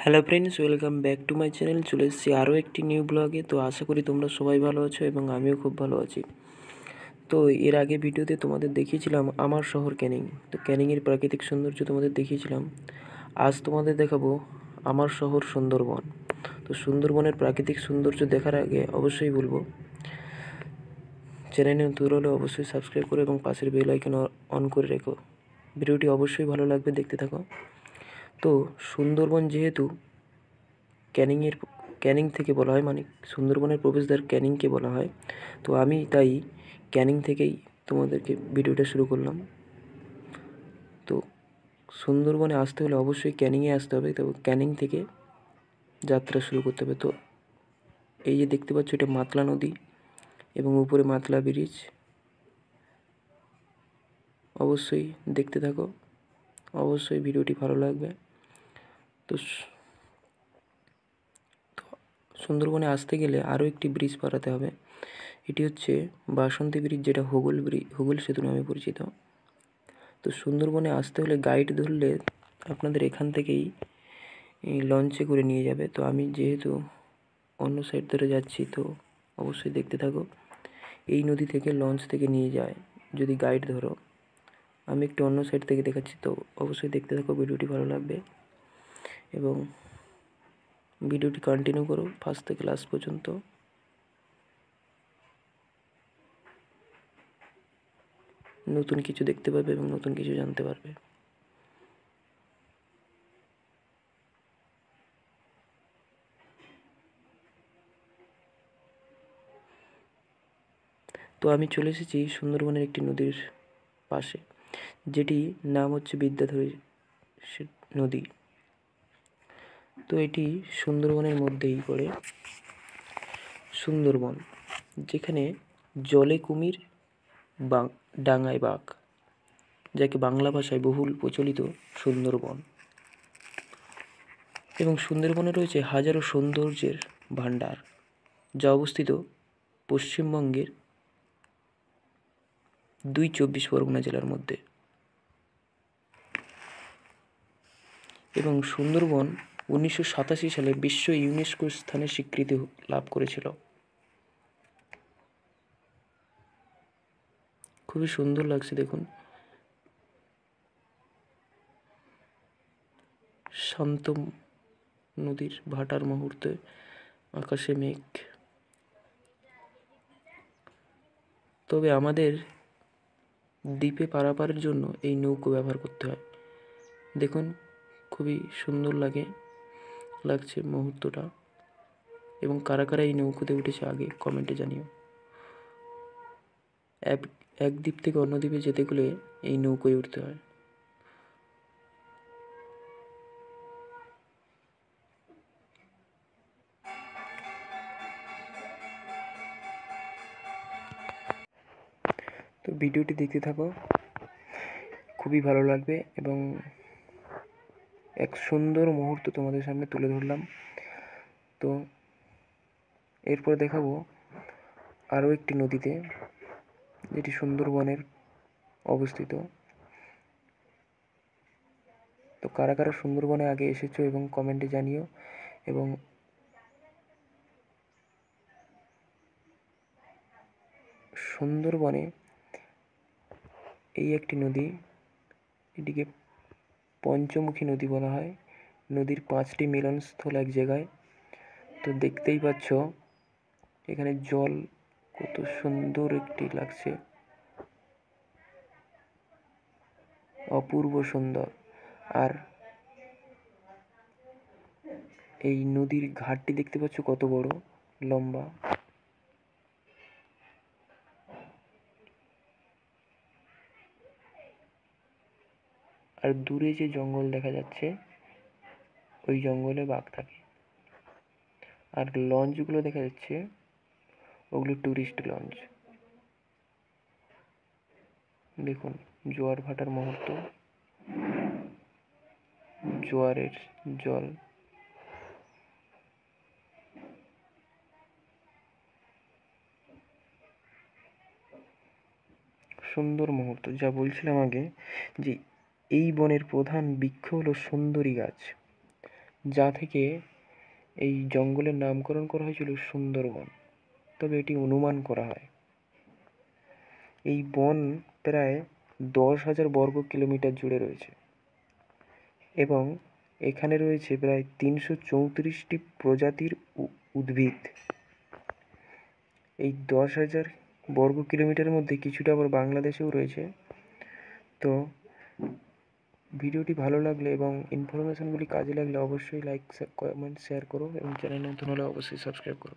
Hello friends, welcome back to my channel. চলে এসেছি আরও একটি নিউ ব্লগে। তো আশা করি তোমরা সবাই ভালো আছো এবং আমিও খুব ভালো আছি। তো এর আগে ভিডিওতে তোমাদের দেখিয়েছিলাম আমার শহর ক্যানিং। তো ক্যানিংয়ের প্রাকৃতিক সৌন্দর্য তোমাদের দেখিয়েছিলাম। আজ তোমাদের দেখাবো আমার শহর সুন্দরবন। তো সুন্দরবনের প্রাকৃতিক সৌন্দর্য দেখার আগে অবশ্যই বলবো, চ্যানেলে নতুন হলে অবশ্যই সাবস্ক্রাইব করো এবং পাশের বেল আইকন অন করে রেখো। ভিডিওটি অবশ্যই ভালো লাগবে, দেখতে থাকো। তো সুন্দরবন যেহেতু ক্যানিং থেকে বলা হয়, মানে সুন্দরবনের প্রবেশদ্বার ক্যানিংকে বলা হয়, তো আমি তাই ক্যানিং থেকেই তোমাদেরকে ভিডিওটা শুরু করলাম। তো সুন্দরবনে আসতে হলে অবশ্যই ক্যানিংয়ে আসতে হবে। তো ক্যানিং থেকে যাত্রা শুরু করতে হবে। তো এই যে দেখতে পাচ্ছ, এটা মাতলা নদী এবং উপরে মাতলা ব্রিজ। অবশ্যই দেখতে থাকো, অবশ্যই ভিডিওটি ভালো লাগবে। তো সুন্দরবনে আসতে গেলে আরও একটি ব্রিজ পারাতে হবে। এটি হচ্ছে বাসন্তী ব্রিজ, যেটা হুগল সেতু নামে পরিচিত। তো সুন্দরবনে আসতে হলে গাইড ধরলে আপনাদের এখান থেকেই লঞ্চে করে নিয়ে যাবে। তো আমি যেহেতু অন্য সাইড ধরে যাচ্ছি, তো অবশ্যই দেখতে থাকো। এই নদী থেকে লঞ্চ থেকে নিয়ে যায় যদি গাইড ধরো। আমি একটু অন্য সাইড থেকে দেখাচ্ছি, তো অবশ্যই দেখতে থাকো, ভিডিওটি ভালো লাগবে এবং ভিডিওটি কন্টিনিউ করো ফার্স্ট থেকে লাস্ট পর্যন্ত। নতুন কিছু দেখতে পাবে এবং নতুন কিছু জানতে পারবে। তো আমি চলে এসেছি সুন্দরবনের একটি নদীর পাশে, যেটি নাম হচ্ছে বিদ্যাধরী নদী। তো এটি সুন্দরবনের মধ্যেই পড়ে। সুন্দরবন, যেখানে জলে কুমির, ডাঙায় বাঘ, যাকে বাংলা ভাষায় বহুল প্রচলিত সুন্দরবন। এবং সুন্দরবনে রয়েছে হাজারো সৌন্দর্যের ভাণ্ডার, যা অবস্থিত পশ্চিমবঙ্গের 24 জেলার মধ্যে। এবং সুন্দরবন 1987 সালে বিশ্ব ইউনেস্কো স্থানের স্বীকৃতি লাভ করেছিল। খুবই সুন্দর লাগছে, দেখুন। শান্ত নদীর ভাটার মুহূর্তে আকাশে মেঘ। তবে আমাদের দ্বীপে পারাপারের জন্য এই নৌকো ব্যবহার করতে হয়। দেখুন, খুবই সুন্দর লাগছে মুহূর্তটা। এবং কারা কারা এই নৌকোতে উঠেছে আগে কমেন্টে জানিও। এক দ্বীপ থেকে অন্য দ্বীপে যেতে গেলে এই নৌকোয় উঠতে হয়। তো ভিডিওটি দেখতে থাকো, খুবই ভালো লাগবে এবং এক সুন্দর মুহূর্ত তোমাদের সামনে তুলে ধরলাম। তো এরপর দেখাবো আরও একটি নদীতে, যেটি সুন্দরবনের অবস্থিত। তো কারা কারা সুন্দরবনে আগে এসেছো এবং কমেন্টে জানিও। এবং সুন্দরবনে এই একটি নদী, এটিকে পঞ্চমুখী নদী বলা হয়। নদীর 5টি মিলনস্থল এক জায়গায়। তো দেখতেই পাচ্ছ এখানে জল কত সুন্দর একটি লাগছে, অপূর্ব সুন্দর। আর এই নদীর ঘাটটি দেখতে পাচ্ছ কত বড়, লম্বা। আর দূরে যে জঙ্গল দেখা যাচ্ছে, ওই জঙ্গলে বাঘ থাকে। আর লঞ্চগুলো দেখা যাচ্ছে, ওগুলো ট্যুরিস্ট লঞ্চ। দেখুন জোয়ার ভাটার মুহূর্ত, জোয়ারের জল। সুন্দর মুহূর্ত। যা বলছিলাম আগে, যে এই বনের প্রধান বৃক্ষ হলো সুন্দরী গাছ, যা থেকে এই জঙ্গলের নামকরণ করা হয়েছিল সুন্দরবন, তবে এটি অনুমান করা হয়। এই বন প্রায় 10,000 বর্গ কিলোমিটার জুড়ে রয়েছে এবং এখানে রয়েছে প্রায় 334টি প্রজাতির উদ্ভিদ। এই 10,000 বর্গ কিলোমিটারের মধ্যে কিছুটা আবার বাংলাদেশেও রয়েছে। তো ভিডিওটি ভালো লাগলে এবং ইনফরমেশনগুলি কাজে লাগলে অবশ্যই লাইক, কমেন্ট, শেয়ার করো এবং চ্যানেল নতুন হলে অবশ্যই সাবস্ক্রাইব করো।